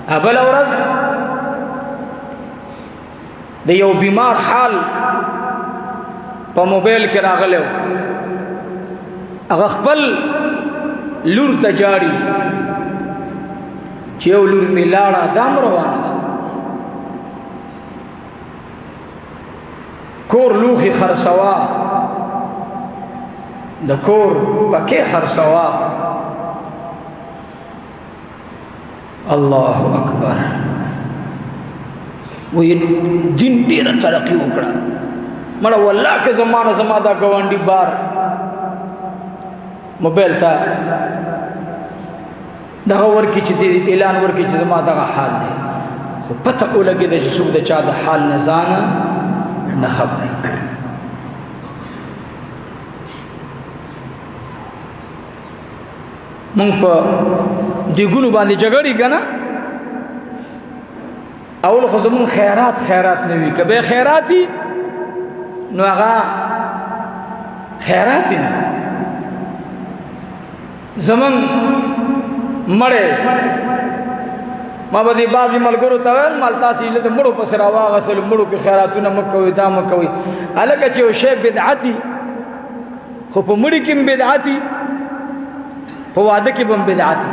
بل ورځ د یو بیمار حال په موبایل کې راغلی و. هغه خپل لور ته جاړي چې یو لور مې لاړه دام روانه ده، کور لوښي خرڅوا، د کور پکې خرڅوا. الله اکبر. وی دین ډیره ترقی وکړه مړه والله که زما دا ګاونډي بار موبایل ته دغه ورکړي چې اعلان ورکړي چې زما دغه حال دی، خو پته ولګېده چې څوک د چا د حال نه ځان نه خبري. مونږ په دیګونو باندې جګړې که نه، اول خو زمون خیرات نه وي، که به خیراتی نو هغه خیراتی نه. زمون مړی ما به دې بعضې ملګرو ته ویل مال تاسې ایله د مړو پسې راواغېستلو، مړو کې خیراتونه مه کوئ، دا مه کوئ. هلکه چې یو شی بدعتي خو په مړي کې هم بدعتي، په واده کې به هم بدعتي.